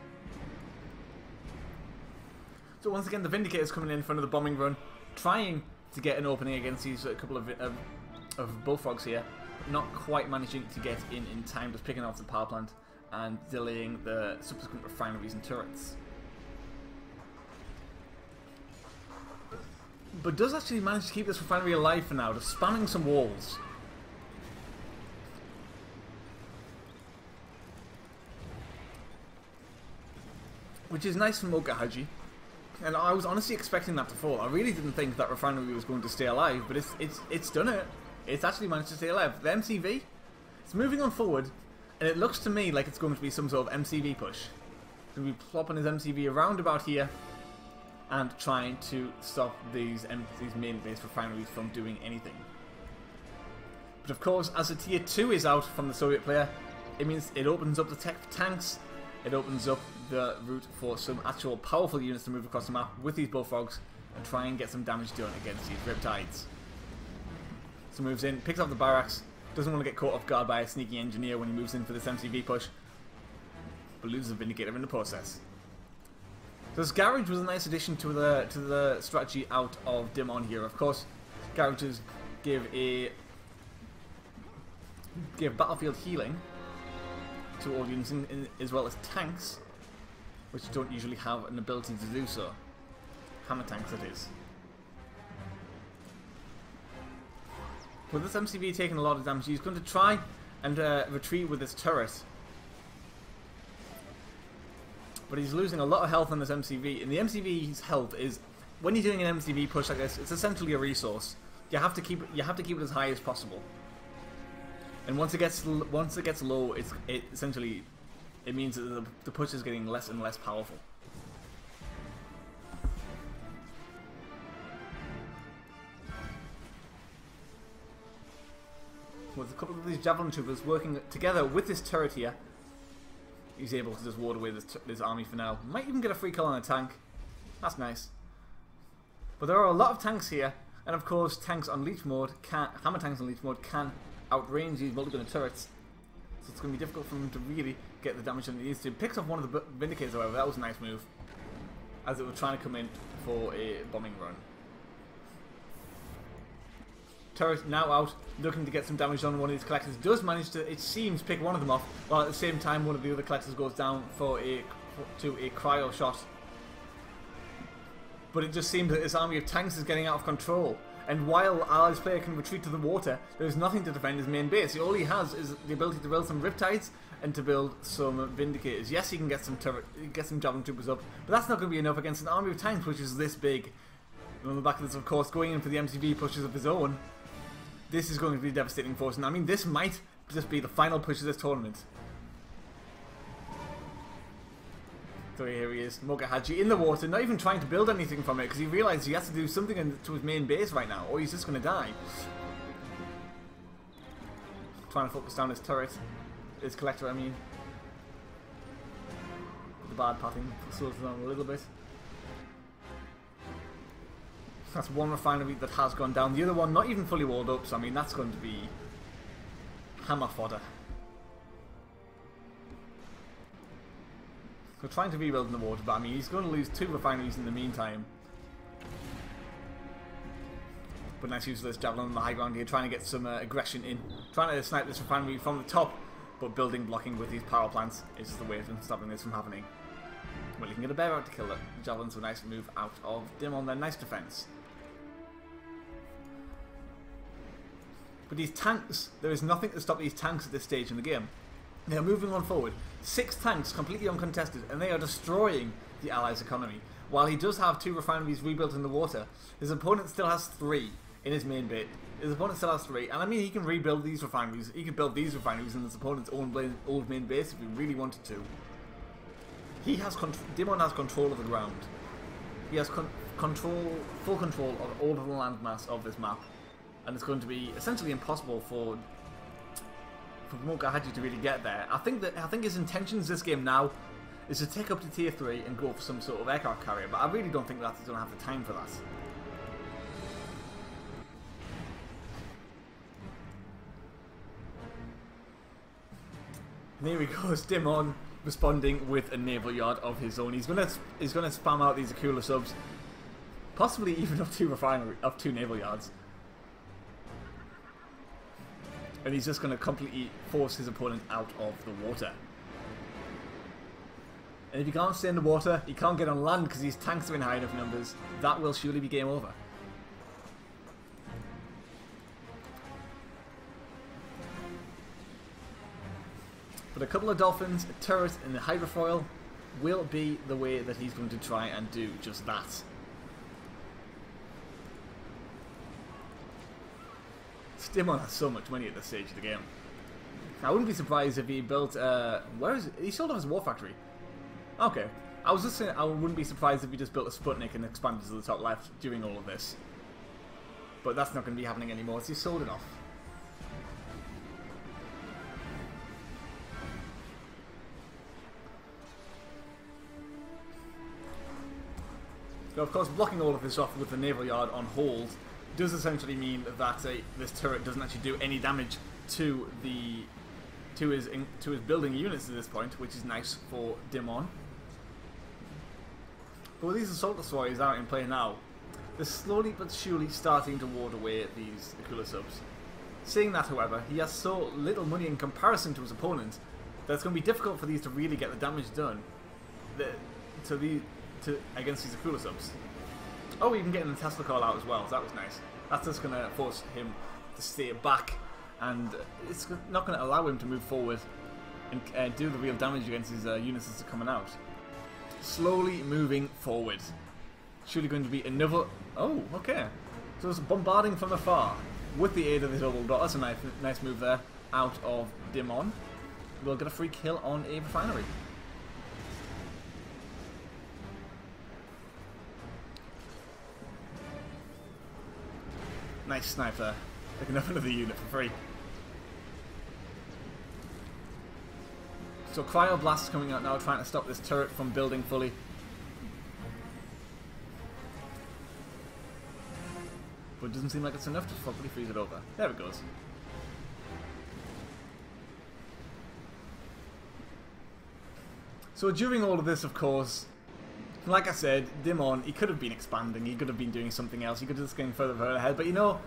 So once again, the Vindicators coming in front of the bombing run, trying to get an opening against these couple of bullfrogs here, but not quite managing to get in time, just picking off the power plant and delaying the subsequent refineries and turrets. But does actually manage to keep this refinery alive for now, just spamming some walls. Which is nice from Moh.Kohaji. And I was honestly expecting that to fall. I really didn't think that refinery was going to stay alive, but it's done it. It's actually managed to stay alive. The MCV, it's moving on forward, and it looks to me like it's going to be some sort of MCV push. It's going to be plopping his MCV around about here, and trying to stop these main base refineries from doing anything. But of course, as the tier 2 is out from the Soviet player, it means it opens up the tech for tanks, it opens up the route for some actual powerful units to move across the map with these bullfrogs and try and get some damage done against these riptides. So moves in, picks up the barracks, doesn't want to get caught off guard by a sneaky engineer when he moves in for this MCV push, but loses a Vindicator in the process. So this garage was a nice addition to the strategy out of Dimon here. Of course, garages give battlefield healing to all units as well as tanks, which don't usually have an ability to do so. Hammer tanks, that is. With this MCV taking a lot of damage, he's going to try and retreat with his turret. But he's losing a lot of health on this MCV, and the MCV's health is, when you're doing an MCV push like this, it's essentially a resource. You have to keep it as high as possible. And once it gets low, it means that the push is getting less and less powerful. With a couple of these javelin troopers working together with this turret here, he's able to just ward away this army for now. Might even get a free kill on a tank. That's nice. But there are a lot of tanks here, and of course, tanks on leech mode hammer tanks on leech mode can outrange these multi-gunner turrets. So it's going to be difficult for him to really get the damage that he needs to. Picks up one of the Vindicators, however. That was a nice move, as it was trying to come in for a bombing run. Turret now out, looking to get some damage on one of these collectors. Does manage to, it seems, pick one of them off, while at the same time one of the other collectors goes down to a cryo shot. But it just seems that this army of tanks is getting out of control. And while Allies player can retreat to the water, there's nothing to defend his main base. All he has is the ability to build some Riptides and to build some Vindicators. Yes, he can get some Javelin Troopers up, but that's not going to be enough against an army of tanks which is this big. And on the back of this, of course, going in for the MCV pushes of his own, this is going to be devastating for us. And I mean, this might just be the final push of this tournament. So here he is, Moh.Kohaji in the water, not even trying to build anything from it, because he realizes he has to do something to his main base right now, or he's just going to die. Trying to focus down his turret, his collector, I mean. The bad pathing slows it down a little bit. That's one refinery that has gone down. The other one not even fully walled up, so I mean that's going to be hammer fodder. So trying to rebuild in the water, but I mean he's going to lose 2 refineries in the meantime. But nice use of this javelin on the high ground here, trying to get some aggression in. Trying to snipe this refinery from the top, but building blocking with these power plants is the way of stopping this from happening. Well, you can get a bear out to kill it. The javelin's a nice move out of Dimon, then nice defense. But these tanks, there is nothing to stop these tanks at this stage in the game. They are moving on forward. 6 tanks completely uncontested, and they are destroying the Allies' economy. While he does have 2 refineries rebuilt in the water, his opponent still has 3 in his main base. His opponent still has 3, and I mean he can rebuild these refineries. He could build these refineries in his opponent's old main base if he really wanted to. He has Dimon has control of the ground. He has full control of all of the landmass of this map. And it's going to be essentially impossible for Moh.Kohaji to really get there. I think his intentions this game now is to take up to tier 3 and go for some sort of aircraft carrier, but I really don't think that he's going to have the time for that. And here he goes, Dimon responding with a naval yard of his own. He's gonna spam out these Akula subs, possibly even up 2 naval yards. And he's just going to completely force his opponent out of the water. And if he can't stay in the water, he can't get on land because these tanks are in high enough numbers. That will surely be game over. But a couple of dolphins, a turret, and the hydrofoil will be the way that he's going to try and do just that. Dimon has so much money at this stage of the game. I wouldn't be surprised if he built, where is it? He sold off his war factory. Okay. I was just saying, I wouldn't be surprised if he just built a Sputnik and expanded to the top left during all of this. But that's not going to be happening anymore, so he's sold it off. So of course, blocking all of this off with the naval yard on hold does essentially mean that this turret doesn't actually do any damage to his building units at this point, which is nice for Dimon. But with these assault destroyers out in play now, they're slowly but surely starting to ward away these Akula subs. Saying that, however, he has so little money in comparison to his opponent that it's going to be difficult for these to really get the damage done against these Akula subs. Oh, even getting the Tesla call out as well, so that was nice. That's just going to force him to stay back, and it's not going to allow him to move forward and do the real damage against his units as they're coming out. Slowly moving forward. Surely going to be another... Oh, okay. So it's bombarding from afar with the aid of the double dot. That's a nice move there out of Dimon. We'll get a free kill on a refinery. Nice snipe there. Picking up another unit for free. So Cryoblast coming out now, trying to stop this turret from building fully. But it doesn't seem like it's enough to properly freeze it over. There it goes. So during all of this, of course, like I said, Dimon, he could have been expanding, he could have been doing something else, he could have just going further ahead, but you know,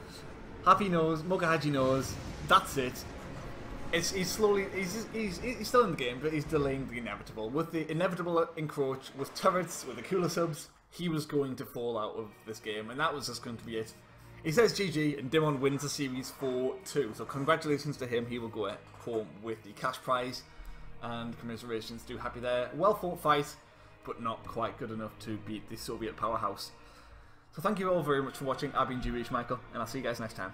Happy knows, Moh.Kohaji knows, that's it. He's still in the game, but he's delaying the inevitable. With the inevitable encroach, with turrets, with the Akula subs, he was going to fall out of this game, and that was just going to be it. He says GG, and Dimon wins the series 4-2, so congratulations to him, he will go home with the cash prize, and commiserations to Happy there. Well fought fight, but not quite good enough to beat the Soviet powerhouse. So thank you all very much for watching. I've been G-Reach Michael, and I'll see you guys next time.